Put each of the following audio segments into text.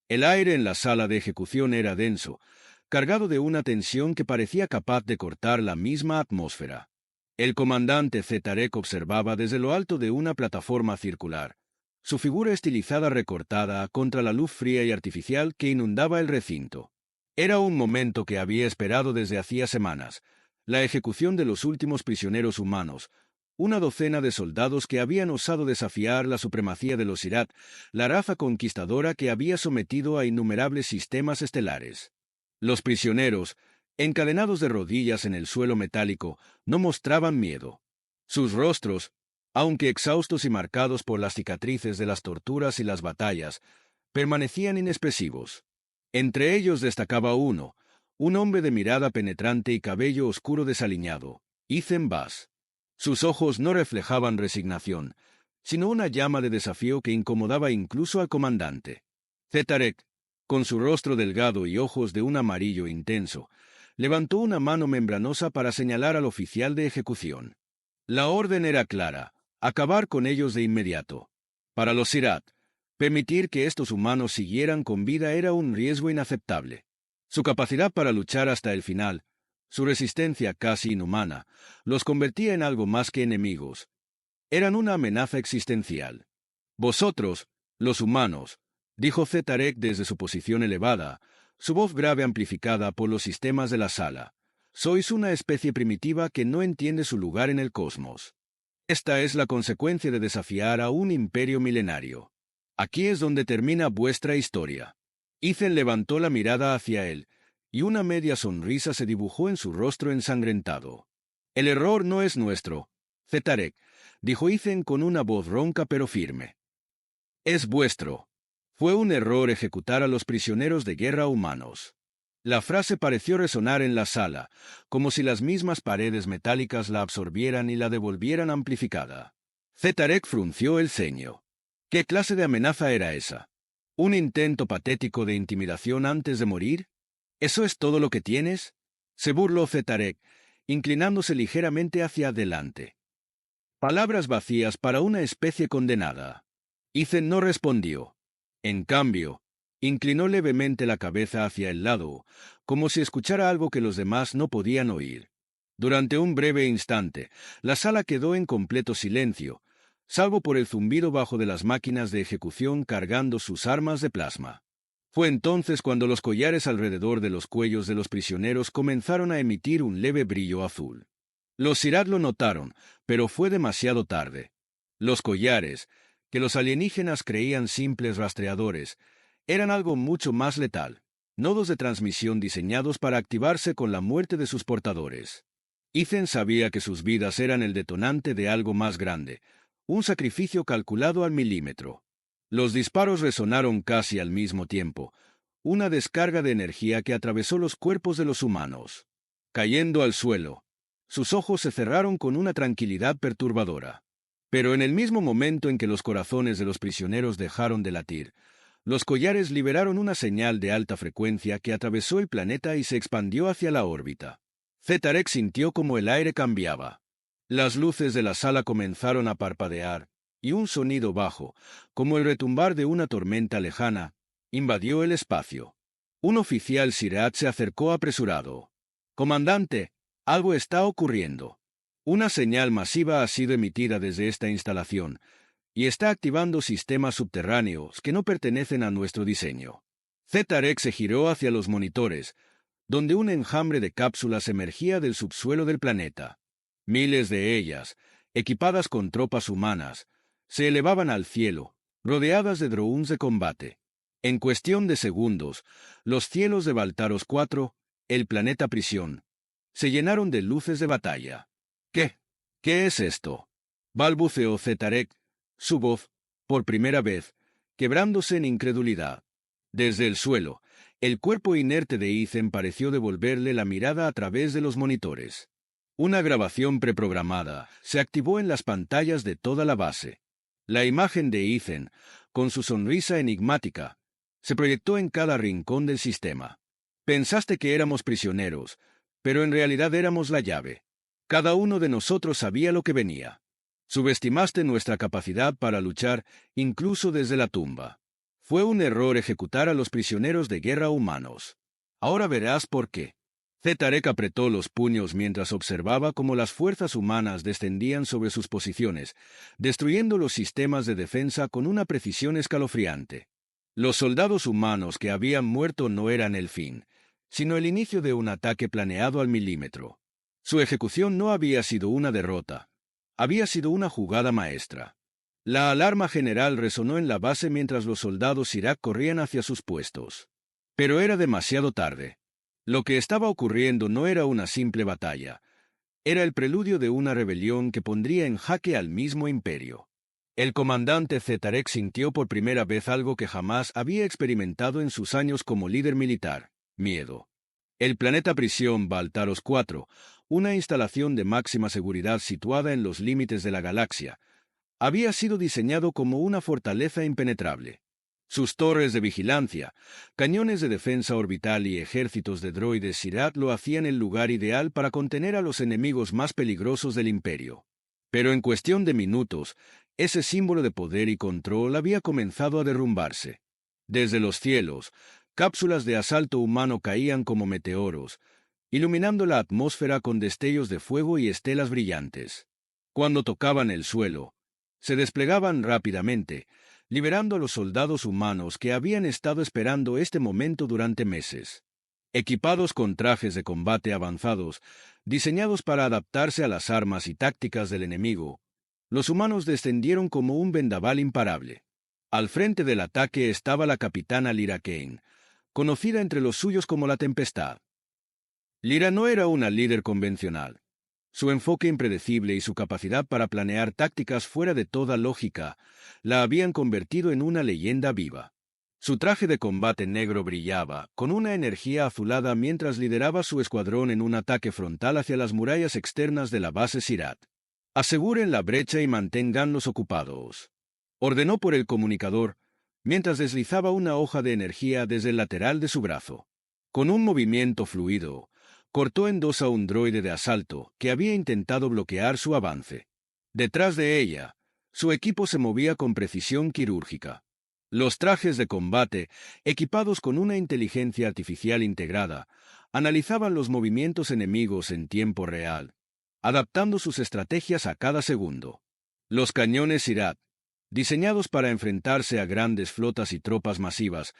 El aire en la sala de ejecución era denso, cargado de una tensión que parecía capaz de cortar la misma atmósfera. El comandante Zetarek observaba desde lo alto de una plataforma circular, su figura estilizada recortada contra la luz fría y artificial que inundaba el recinto. Era un momento que había esperado desde hacía semanas, la ejecución de los últimos prisioneros humanos, una docena de soldados que habían osado desafiar la supremacía de los Sirat, la raza conquistadora que había sometido a innumerables sistemas estelares. Los prisioneros, encadenados de rodillas en el suelo metálico, no mostraban miedo. Sus rostros, aunque exhaustos y marcados por las cicatrices de las torturas y las batallas, permanecían inexpresivos. Entre ellos destacaba uno, un hombre de mirada penetrante y cabello oscuro desaliñado, Ethan Bass. Sus ojos no reflejaban resignación, sino una llama de desafío que incomodaba incluso al comandante. Zetarek, con su rostro delgado y ojos de un amarillo intenso, levantó una mano membranosa para señalar al oficial de ejecución. La orden era clara: acabar con ellos de inmediato. Para los Sirat, permitir que estos humanos siguieran con vida era un riesgo inaceptable. Su capacidad para luchar hasta el final, su resistencia casi inhumana, los convertía en algo más que enemigos. Eran una amenaza existencial. Vosotros, los humanos, dijo Zetarek desde su posición elevada, su voz grave amplificada por los sistemas de la sala. Sois una especie primitiva que no entiende su lugar en el cosmos. Esta es la consecuencia de desafiar a un imperio milenario. Aquí es donde termina vuestra historia. Ethan levantó la mirada hacia él, y una media sonrisa se dibujó en su rostro ensangrentado. El error no es nuestro, Zetarek, dijo Ethan con una voz ronca pero firme. Es vuestro. Fue un error ejecutar a los prisioneros de guerra humanos. La frase pareció resonar en la sala, como si las mismas paredes metálicas la absorbieran y la devolvieran amplificada. Zetarek frunció el ceño. ¿Qué clase de amenaza era esa? ¿Un intento patético de intimidación antes de morir? ¿Eso es todo lo que tienes? Se burló Zetarek, inclinándose ligeramente hacia adelante. Palabras vacías para una especie condenada. Ethan no respondió. En cambio, inclinó levemente la cabeza hacia el lado, como si escuchara algo que los demás no podían oír. Durante un breve instante, la sala quedó en completo silencio, salvo por el zumbido bajo de las máquinas de ejecución cargando sus armas de plasma. Fue entonces cuando los collares alrededor de los cuellos de los prisioneros comenzaron a emitir un leve brillo azul. Los Sirat lo notaron, pero fue demasiado tarde. Los collares, que los alienígenas creían simples rastreadores, eran algo mucho más letal, nodos de transmisión diseñados para activarse con la muerte de sus portadores. Ethan sabía que sus vidas eran el detonante de algo más grande, un sacrificio calculado al milímetro. Los disparos resonaron casi al mismo tiempo, una descarga de energía que atravesó los cuerpos de los humanos. Cayendo al suelo, sus ojos se cerraron con una tranquilidad perturbadora. Pero en el mismo momento en que los corazones de los prisioneros dejaron de latir, los collares liberaron una señal de alta frecuencia que atravesó el planeta y se expandió hacia la órbita. Zetarek sintió como el aire cambiaba. Las luces de la sala comenzaron a parpadear, y un sonido bajo, como el retumbar de una tormenta lejana, invadió el espacio. Un oficial Sirat se acercó apresurado. «Comandante, algo está ocurriendo. Una señal masiva ha sido emitida desde esta instalación, y está activando sistemas subterráneos que no pertenecen a nuestro diseño». Zetarek se giró hacia los monitores, donde un enjambre de cápsulas emergía del subsuelo del planeta. Miles de ellas, equipadas con tropas humanas, se elevaban al cielo, rodeadas de drones de combate. En cuestión de segundos, los cielos de Valtaros 4, el planeta prisión, se llenaron de luces de batalla. ¿Qué es esto?, balbuceó Zetarek, su voz, por primera vez, quebrándose en incredulidad. Desde el suelo, el cuerpo inerte de Ethan pareció devolverle la mirada a través de los monitores. Una grabación preprogramada se activó en las pantallas de toda la base. La imagen de Ethan, con su sonrisa enigmática, se proyectó en cada rincón del sistema. Pensaste que éramos prisioneros, pero en realidad éramos la llave. Cada uno de nosotros sabía lo que venía. Subestimaste nuestra capacidad para luchar incluso desde la tumba. Fue un error ejecutar a los prisioneros de guerra humanos. Ahora verás por qué. Zetarek apretó los puños mientras observaba cómo las fuerzas humanas descendían sobre sus posiciones, destruyendo los sistemas de defensa con una precisión escalofriante. Los soldados humanos que habían muerto no eran el fin, sino el inicio de un ataque planeado al milímetro. Su ejecución no había sido una derrota, había sido una jugada maestra. La alarma general resonó en la base mientras los soldados Sirak corrían hacia sus puestos. Pero era demasiado tarde. Lo que estaba ocurriendo no era una simple batalla. Era el preludio de una rebelión que pondría en jaque al mismo imperio. El comandante Zetarek sintió por primera vez algo que jamás había experimentado en sus años como líder militar: miedo. El planeta prisión Baltaros 4, una instalación de máxima seguridad situada en los límites de la galaxia, había sido diseñado como una fortaleza impenetrable. Sus torres de vigilancia, cañones de defensa orbital y ejércitos de droides Sirat lo hacían el lugar ideal para contener a los enemigos más peligrosos del imperio. Pero en cuestión de minutos, ese símbolo de poder y control había comenzado a derrumbarse. Desde los cielos, cápsulas de asalto humano caían como meteoros, iluminando la atmósfera con destellos de fuego y estelas brillantes. Cuando tocaban el suelo, se desplegaban rápidamente, liberando a los soldados humanos que habían estado esperando este momento durante meses. Equipados con trajes de combate avanzados, diseñados para adaptarse a las armas y tácticas del enemigo, los humanos descendieron como un vendaval imparable. Al frente del ataque estaba la capitana Lyra Kane, conocida entre los suyos como la Tempestad. Lyra no era una líder convencional. Su enfoque impredecible y su capacidad para planear tácticas fuera de toda lógica la habían convertido en una leyenda viva. Su traje de combate negro brillaba, con una energía azulada mientras lideraba su escuadrón en un ataque frontal hacia las murallas externas de la base Sirat. «Aseguren la brecha y manténganlos ocupados», ordenó por el comunicador, mientras deslizaba una hoja de energía desde el lateral de su brazo. Con un movimiento fluido, cortó en dos a un droide de asalto que había intentado bloquear su avance. Detrás de ella, su equipo se movía con precisión quirúrgica. Los trajes de combate, equipados con una inteligencia artificial integrada, analizaban los movimientos enemigos en tiempo real, adaptando sus estrategias a cada segundo. Los cañones Sirat, diseñados para enfrentarse a grandes flotas y tropas masivas,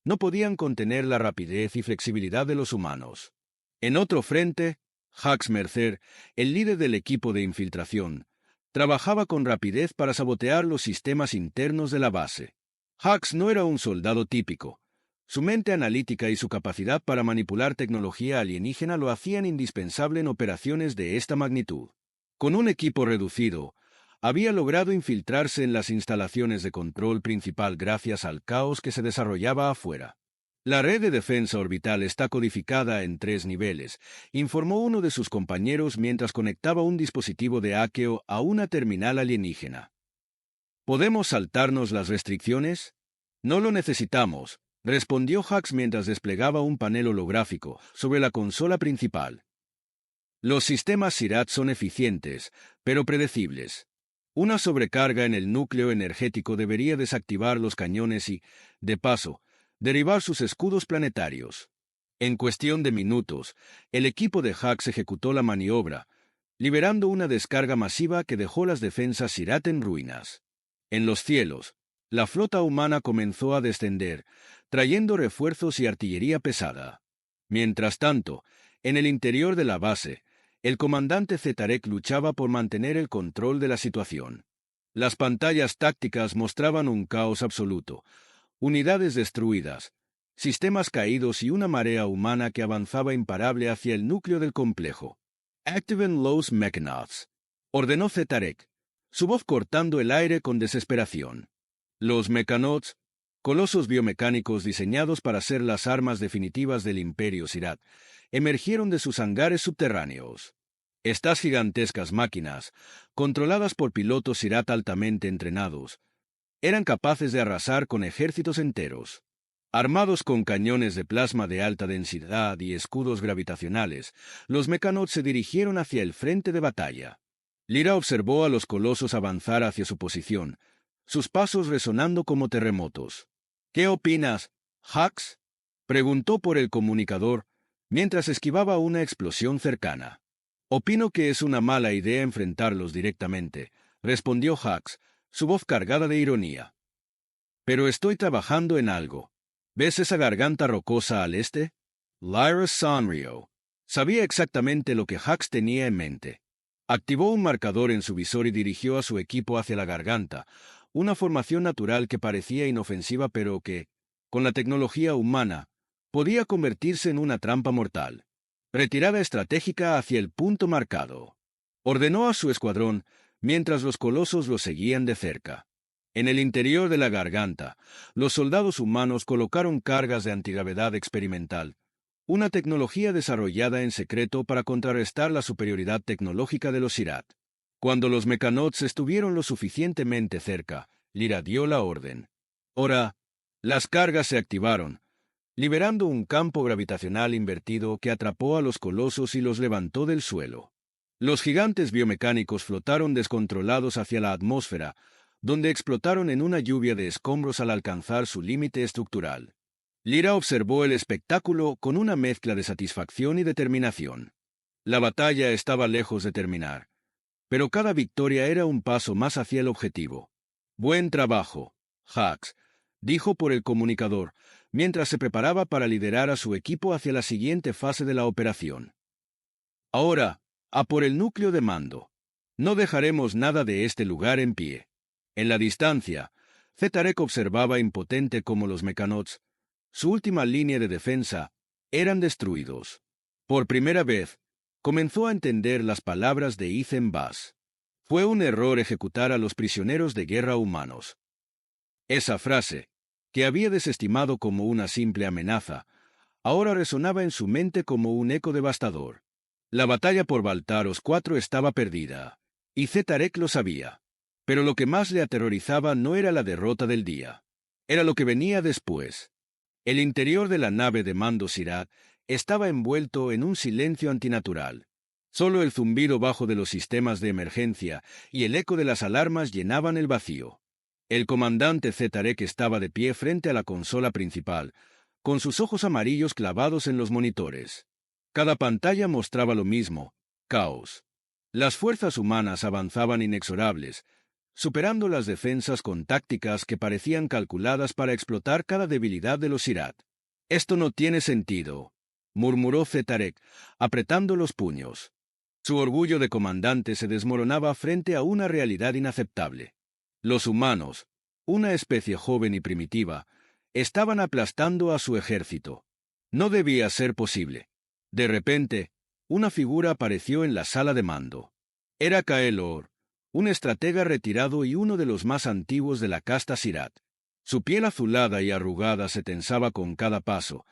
no podían contener la rapidez y flexibilidad de los humanos. En otro frente, Hux Mercer, el líder del equipo de infiltración, trabajaba con rapidez para sabotear los sistemas internos de la base. Hux no era un soldado típico. Su mente analítica y su capacidad para manipular tecnología alienígena lo hacían indispensable en operaciones de esta magnitud. Con un equipo reducido, había logrado infiltrarse en las instalaciones de control principal gracias al caos que se desarrollaba afuera. «La red de defensa orbital está codificada en 3 niveles», informó uno de sus compañeros mientras conectaba un dispositivo de hackeo a una terminal alienígena. «¿Podemos saltarnos las restricciones?» «No lo necesitamos», respondió Hux mientras desplegaba un panel holográfico sobre la consola principal. «Los sistemas Sirat son eficientes, pero predecibles. Una sobrecarga en el núcleo energético debería desactivar los cañones y, de paso, derribar sus escudos planetarios». En cuestión de minutos, el equipo de Hux ejecutó la maniobra, liberando una descarga masiva que dejó las defensas Sirat en ruinas. En los cielos, la flota humana comenzó a descender, trayendo refuerzos y artillería pesada. Mientras tanto, en el interior de la base, el comandante Zetarek luchaba por mantener el control de la situación. Las pantallas tácticas mostraban un caos absoluto, unidades destruidas, sistemas caídos y una marea humana que avanzaba imparable hacia el núcleo del complejo. «Activen los Mechanauts», ordenó Zetarek, su voz cortando el aire con desesperación. Los Mechanauts, colosos biomecánicos diseñados para ser las armas definitivas del Imperio Sirat, emergieron de sus hangares subterráneos. Estas gigantescas máquinas, controladas por pilotos Sirat altamente entrenados, eran capaces de arrasar con ejércitos enteros. Armados con cañones de plasma de alta densidad y escudos gravitacionales, los Mechanauts se dirigieron hacia el frente de batalla. Lyra observó a los colosos avanzar hacia su posición, sus pasos resonando como terremotos. ¿Qué opinas, Hux? Preguntó por el comunicador, mientras esquivaba una explosión cercana. Opino que es una mala idea enfrentarlos directamente, respondió Hux, su voz cargada de ironía. Pero estoy trabajando en algo. ¿Ves esa garganta rocosa al este? Lyra sonrió. Sabía exactamente lo que Hux tenía en mente. Activó un marcador en su visor y dirigió a su equipo hacia la garganta, una formación natural que parecía inofensiva pero que, con la tecnología humana, podía convertirse en una trampa mortal. Retirada estratégica hacia el punto marcado. Ordenó a su escuadrón, mientras los colosos lo seguían de cerca. En el interior de la garganta, los soldados humanos colocaron cargas de antigravedad experimental, una tecnología desarrollada en secreto para contrarrestar la superioridad tecnológica de los Sirat. Cuando los Mechanots estuvieron lo suficientemente cerca, Lyra dio la orden. Ahora, las cargas se activaron, liberando un campo gravitacional invertido que atrapó a los colosos y los levantó del suelo. Los gigantes biomecánicos flotaron descontrolados hacia la atmósfera, donde explotaron en una lluvia de escombros al alcanzar su límite estructural. Lyra observó el espectáculo con una mezcla de satisfacción y determinación. La batalla estaba lejos de terminar, pero cada victoria era un paso más hacia el objetivo. «Buen trabajo, Hux», dijo por el comunicador, mientras se preparaba para liderar a su equipo hacia la siguiente fase de la operación. «Ahora, a por el núcleo de mando. No dejaremos nada de este lugar en pie». En la distancia, Zetarek observaba impotente cómo los Mechanots, su última línea de defensa, eran destruidos. Por primera vez, comenzó a entender las palabras de Ethan Bass. Fue un error ejecutar a los prisioneros de guerra humanos. Esa frase, que había desestimado como una simple amenaza, ahora resonaba en su mente como un eco devastador. La batalla por Baltaros 4 estaba perdida, y Zetarek lo sabía. Pero lo que más le aterrorizaba no era la derrota del día. Era lo que venía después. El interior de la nave de mando Sirat estaba envuelto en un silencio antinatural. Solo el zumbido bajo de los sistemas de emergencia y el eco de las alarmas llenaban el vacío. El comandante Zetarek estaba de pie frente a la consola principal, con sus ojos amarillos clavados en los monitores. Cada pantalla mostraba lo mismo: caos. Las fuerzas humanas avanzaban inexorables, superando las defensas con tácticas que parecían calculadas para explotar cada debilidad de los Sirat. «Esto no tiene sentido», murmuró Zetarek, apretando los puños. Su orgullo de comandante se desmoronaba frente a una realidad inaceptable. Los humanos, una especie joven y primitiva, estaban aplastando a su ejército. No debía ser posible. De repente, una figura apareció en la sala de mando. Era Kaelor, un estratega retirado y uno de los más antiguos de la casta Sirat. Su piel azulada y arrugada se tensaba con cada paso,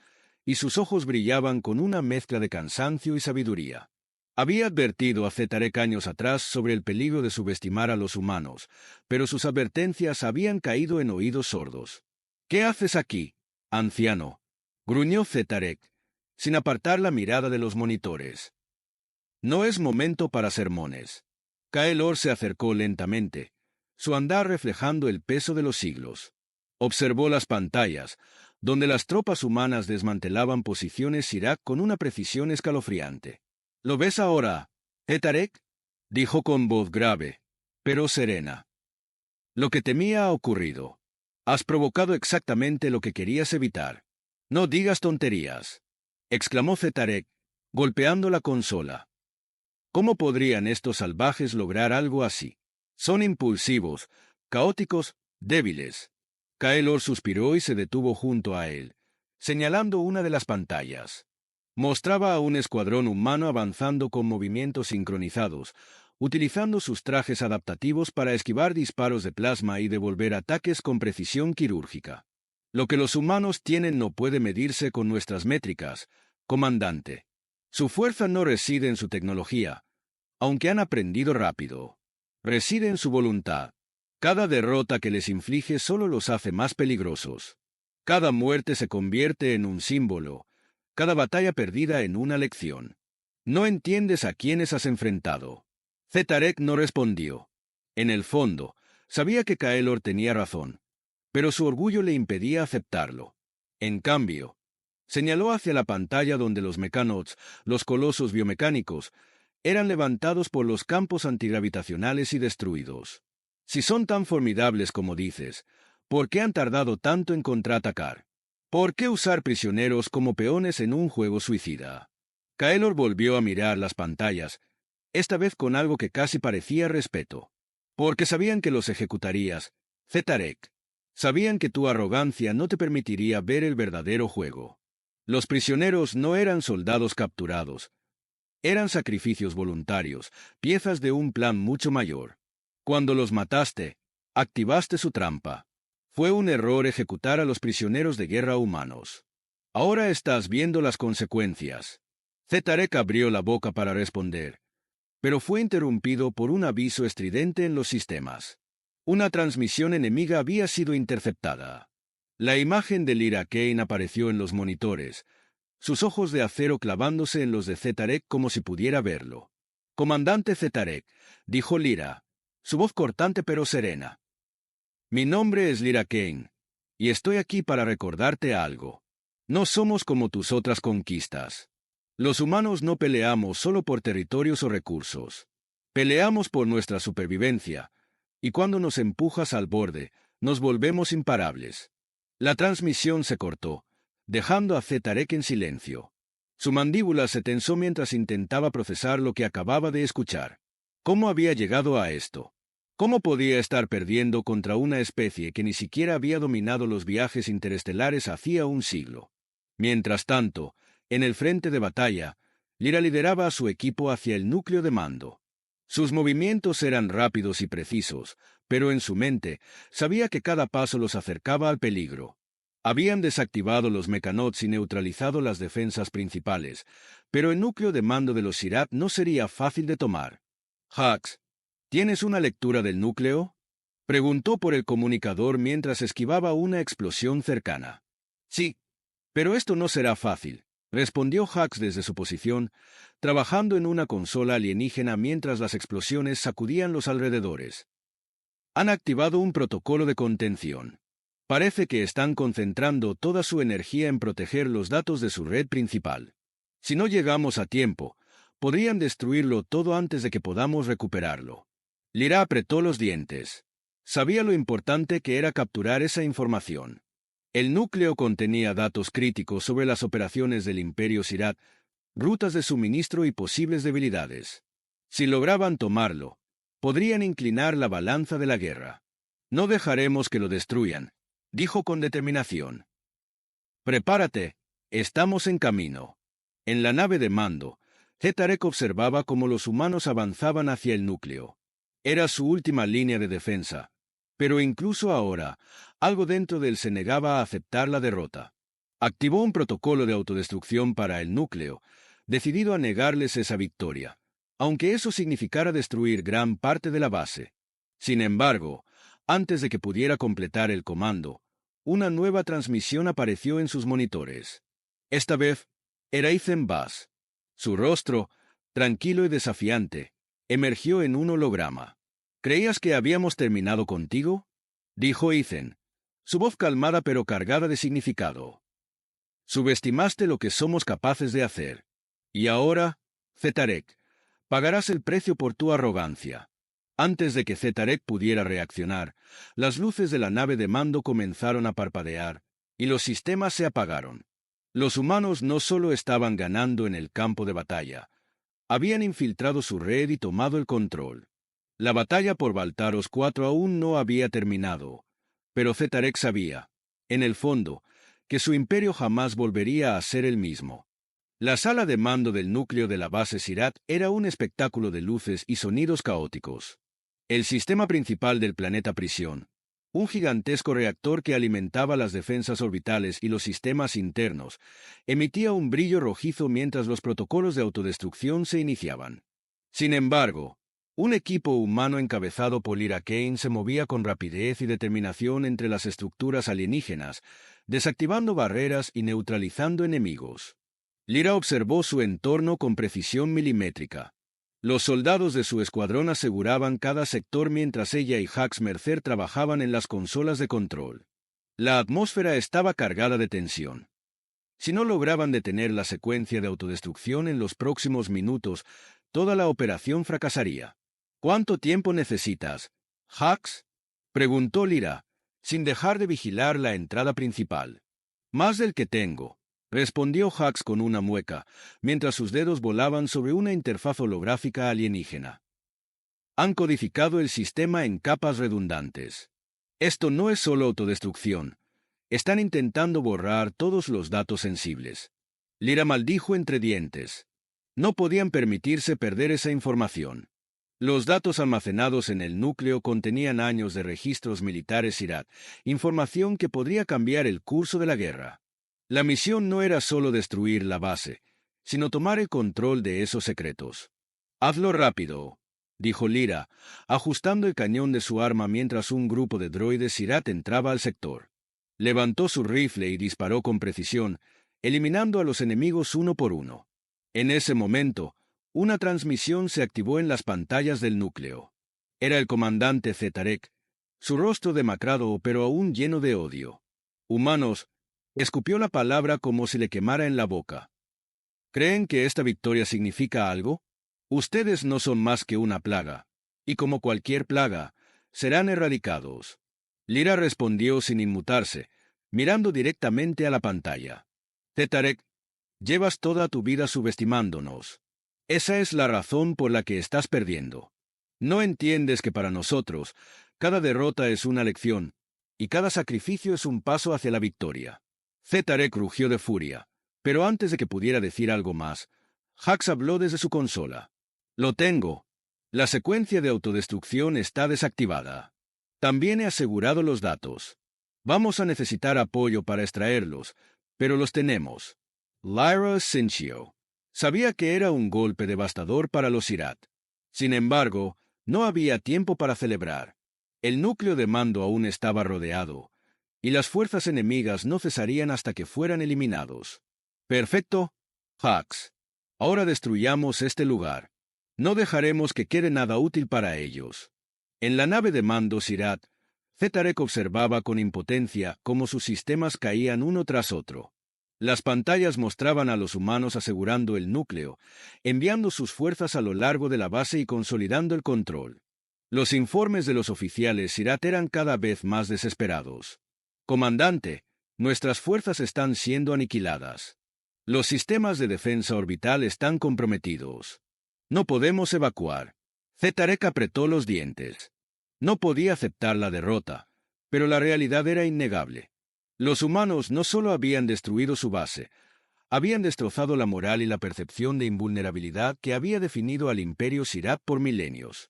y sus ojos brillaban con una mezcla de cansancio y sabiduría. Había advertido a Zetarek años atrás sobre el peligro de subestimar a los humanos, pero sus advertencias habían caído en oídos sordos. «¿Qué haces aquí, anciano?», gruñó Zetarek, sin apartar la mirada de los monitores. «No es momento para sermones». Kaelor se acercó lentamente, su andar reflejando el peso de los siglos. Observó las pantallas, donde las tropas humanas desmantelaban posiciones Sirat con una precisión escalofriante. «¿Lo ves ahora, Zetarek?», dijo con voz grave, pero serena. «Lo que temía ha ocurrido. Has provocado exactamente lo que querías evitar. No digas tonterías», exclamó Zetarek, golpeando la consola. «¿Cómo podrían estos salvajes lograr algo así? Son impulsivos, caóticos, débiles». Kaelor suspiró y se detuvo junto a él, señalando una de las pantallas. Mostraba a un escuadrón humano avanzando con movimientos sincronizados, utilizando sus trajes adaptativos para esquivar disparos de plasma y devolver ataques con precisión quirúrgica. «Lo que los humanos tienen no puede medirse con nuestras métricas, comandante. Su fuerza no reside en su tecnología, aunque han aprendido rápido. Reside en su voluntad. Cada derrota que les inflige solo los hace más peligrosos. Cada muerte se convierte en un símbolo, cada batalla perdida en una lección. No entiendes a quiénes has enfrentado». Zetarek no respondió. En el fondo, sabía que Kaelor tenía razón, pero su orgullo le impedía aceptarlo. En cambio, señaló hacia la pantalla donde los Mechanoids, los colosos biomecánicos, eran levantados por los campos antigravitacionales y destruidos. Si son tan formidables como dices, ¿por qué han tardado tanto en contraatacar? ¿Por qué usar prisioneros como peones en un juego suicida? Kaelor volvió a mirar las pantallas, esta vez con algo que casi parecía respeto. Porque sabían que los ejecutarías, Zetarek. Sabían que tu arrogancia no te permitiría ver el verdadero juego. Los prisioneros no eran soldados capturados. Eran sacrificios voluntarios, piezas de un plan mucho mayor. Cuando los mataste, activaste su trampa. Fue un error ejecutar a los prisioneros de guerra humanos. Ahora estás viendo las consecuencias. Zetarek abrió la boca para responder, pero fue interrumpido por un aviso estridente en los sistemas. Una transmisión enemiga había sido interceptada. La imagen de Lyra Kane apareció en los monitores, sus ojos de acero clavándose en los de Zetarek como si pudiera verlo. «Comandante Zetarek», dijo Lyra, su voz cortante pero serena. «Mi nombre es Lyra Kane, y estoy aquí para recordarte algo. No somos como tus otras conquistas. Los humanos no peleamos solo por territorios o recursos. Peleamos por nuestra supervivencia, y cuando nos empujas al borde, nos volvemos imparables». La transmisión se cortó, dejando a Zetarek en silencio. Su mandíbula se tensó mientras intentaba procesar lo que acababa de escuchar. ¿Cómo había llegado a esto? ¿Cómo podía estar perdiendo contra una especie que ni siquiera había dominado los viajes interestelares hacía un siglo? Mientras tanto, en el frente de batalla, Lyra lideraba a su equipo hacia el núcleo de mando. Sus movimientos eran rápidos y precisos, pero en su mente sabía que cada paso los acercaba al peligro. Habían desactivado los Mechanoids y neutralizado las defensas principales, pero el núcleo de mando de los Sirat no sería fácil de tomar. «Hax, ¿tienes una lectura del núcleo?», preguntó por el comunicador mientras esquivaba una explosión cercana. «Sí, pero esto no será fácil», respondió Hax desde su posición, trabajando en una consola alienígena mientras las explosiones sacudían los alrededores. «Han activado un protocolo de contención. Parece que están concentrando toda su energía en proteger los datos de su red principal. Si no llegamos a tiempo, podrían destruirlo todo antes de que podamos recuperarlo». Lyra apretó los dientes. Sabía lo importante que era capturar esa información. El núcleo contenía datos críticos sobre las operaciones del Imperio Sirat, rutas de suministro y posibles debilidades. Si lograban tomarlo, podrían inclinar la balanza de la guerra. «No dejaremos que lo destruyan», dijo con determinación. «Prepárate, estamos en camino». En la nave de mando, Zetarek observaba cómo los humanos avanzaban hacia el núcleo. Era su última línea de defensa, pero incluso ahora, algo dentro de él se negaba a aceptar la derrota. Activó un protocolo de autodestrucción para el núcleo, decidido a negarles esa victoria, aunque eso significara destruir gran parte de la base. Sin embargo, antes de que pudiera completar el comando, una nueva transmisión apareció en sus monitores. Esta vez era Ethan Bass. Su rostro, tranquilo y desafiante, emergió en un holograma. «¿Creías que habíamos terminado contigo?», dijo Ethan, su voz calmada pero cargada de significado. «Subestimaste lo que somos capaces de hacer. Y ahora, Zetarek, pagarás el precio por tu arrogancia». Antes de que Zetarek pudiera reaccionar, las luces de la nave de mando comenzaron a parpadear, y los sistemas se apagaron. Los humanos no solo estaban ganando en el campo de batalla, habían infiltrado su red y tomado el control. La batalla por Baltaros 4 aún no había terminado, pero Zetarek sabía, en el fondo, que su imperio jamás volvería a ser el mismo. La sala de mando del núcleo de la base Sirat era un espectáculo de luces y sonidos caóticos. El sistema principal del planeta prisión, un gigantesco reactor que alimentaba las defensas orbitales y los sistemas internos, emitía un brillo rojizo mientras los protocolos de autodestrucción se iniciaban. Sin embargo, un equipo humano encabezado por Lyra Kane se movía con rapidez y determinación entre las estructuras alienígenas, desactivando barreras y neutralizando enemigos. Lyra observó su entorno con precisión milimétrica. Los soldados de su escuadrón aseguraban cada sector mientras ella y Hax Mercer trabajaban en las consolas de control. La atmósfera estaba cargada de tensión. Si no lograban detener la secuencia de autodestrucción en los próximos minutos, toda la operación fracasaría. ¿Cuánto tiempo necesitas, Hux? Preguntó Lyra, sin dejar de vigilar la entrada principal. Más del que tengo, respondió Hux con una mueca, mientras sus dedos volaban sobre una interfaz holográfica alienígena. Han codificado el sistema en capas redundantes. Esto no es solo autodestrucción. Están intentando borrar todos los datos sensibles. Lyra maldijo entre dientes. No podían permitirse perder esa información. Los datos almacenados en el núcleo contenían años de registros militares Sirat, información que podría cambiar el curso de la guerra. La misión no era solo destruir la base, sino tomar el control de esos secretos. «Hazlo rápido», dijo Lyra, ajustando el cañón de su arma mientras un grupo de droides Sirat entraba al sector. Levantó su rifle y disparó con precisión, eliminando a los enemigos uno por uno. En ese momento, una transmisión se activó en las pantallas del núcleo. Era el comandante Zetarek, su rostro demacrado pero aún lleno de odio. «Humanos», escupió la palabra como si le quemara en la boca. «¿Creen que esta victoria significa algo? Ustedes no son más que una plaga, y como cualquier plaga, serán erradicados». Lyra respondió sin inmutarse, mirando directamente a la pantalla. «Zetarek, llevas toda tu vida subestimándonos. Esa es la razón por la que estás perdiendo. No entiendes que para nosotros, cada derrota es una lección, y cada sacrificio es un paso hacia la victoria». Zetarek rugió de furia, pero antes de que pudiera decir algo más, Hux habló desde su consola. «Lo tengo. La secuencia de autodestrucción está desactivada. También he asegurado los datos. Vamos a necesitar apoyo para extraerlos, pero los tenemos». Lyra Sinchio sabía que era un golpe devastador para los Sirat. Sin embargo, no había tiempo para celebrar. El núcleo de mando aún estaba rodeado, y las fuerzas enemigas no cesarían hasta que fueran eliminados. «Perfecto, Hux. Ahora destruyamos este lugar. No dejaremos que quede nada útil para ellos». En la nave de mando Sirat, Zetarek observaba con impotencia cómo sus sistemas caían uno tras otro. Las pantallas mostraban a los humanos asegurando el núcleo, enviando sus fuerzas a lo largo de la base y consolidando el control. Los informes de los oficiales Sirat eran cada vez más desesperados. «Comandante, nuestras fuerzas están siendo aniquiladas. Los sistemas de defensa orbital están comprometidos. No podemos evacuar». Zetarek apretó los dientes. No podía aceptar la derrota, pero la realidad era innegable. Los humanos no solo habían destruido su base, habían destrozado la moral y la percepción de invulnerabilidad que había definido al Imperio Sirat por milenios.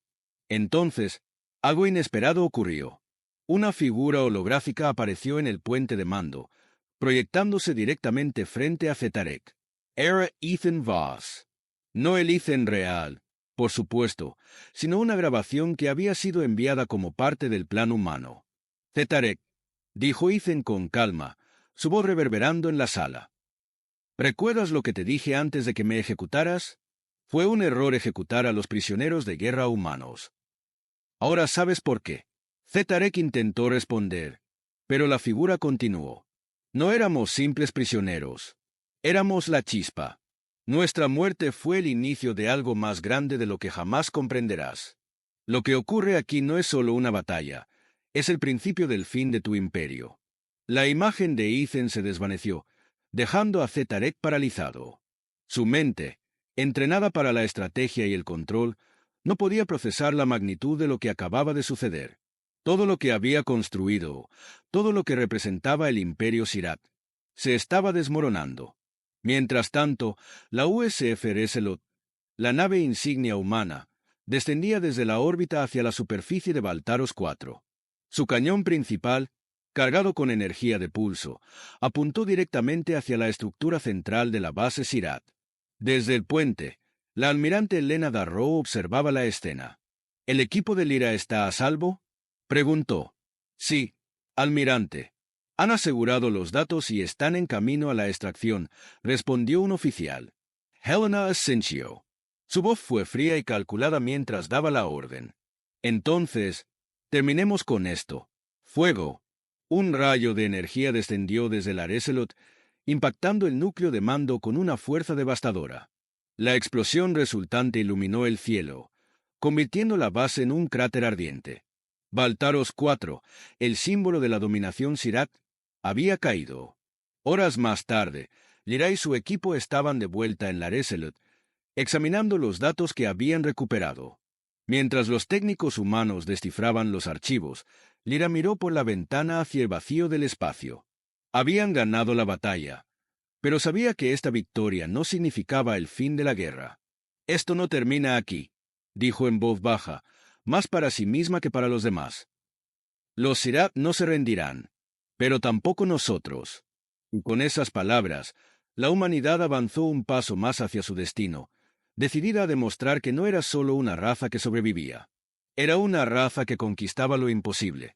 Entonces, algo inesperado ocurrió. Una figura holográfica apareció en el puente de mando, proyectándose directamente frente a Zetarek. Era Ethan Voss. No el Ethan real, por supuesto, sino una grabación que había sido enviada como parte del plan humano. «Zetarek», dijo Ethan con calma, su voz reverberando en la sala. «¿Recuerdas lo que te dije antes de que me ejecutaras? Fue un error ejecutar a los prisioneros de guerra humanos. Ahora sabes por qué». Zetarek intentó responder, pero la figura continuó. «No éramos simples prisioneros. Éramos la chispa. Nuestra muerte fue el inicio de algo más grande de lo que jamás comprenderás. Lo que ocurre aquí no es solo una batalla, es el principio del fin de tu imperio». La imagen de Ethan se desvaneció, dejando a Zetarek paralizado. Su mente, entrenada para la estrategia y el control, no podía procesar la magnitud de lo que acababa de suceder. Todo lo que había construido, todo lo que representaba el Imperio Sirat, se estaba desmoronando. Mientras tanto, la USF Reselot, la nave insignia humana, descendía desde la órbita hacia la superficie de Baltaros 4. Su cañón principal, cargado con energía de pulso, apuntó directamente hacia la estructura central de la base Sirat. Desde el puente, la almirante Elena Darrow observaba la escena. «¿El equipo de Lyra está a salvo?», preguntó. «Sí, almirante. Han asegurado los datos y están en camino a la extracción», respondió un oficial. «Helena Asensio». Su voz fue fría y calculada mientras daba la orden. «Entonces, terminemos con esto. Fuego». Un rayo de energía descendió desde el Areselot, impactando el núcleo de mando con una fuerza devastadora. La explosión resultante iluminó el cielo, convirtiendo la base en un cráter ardiente. Baltaros 4, el símbolo de la dominación Sirak, había caído. Horas más tarde, Lyra y su equipo estaban de vuelta en Lareselot, examinando los datos que habían recuperado. Mientras los técnicos humanos descifraban los archivos, Lyra miró por la ventana hacia el vacío del espacio. Habían ganado la batalla, pero sabía que esta victoria no significaba el fin de la guerra. «Esto no termina aquí», dijo en voz baja, más para sí misma que para los demás. «Los Sirak no se rendirán, pero tampoco nosotros». Y con esas palabras, la humanidad avanzó un paso más hacia su destino, decidida a demostrar que no era solo una raza que sobrevivía. Era una raza que conquistaba lo imposible.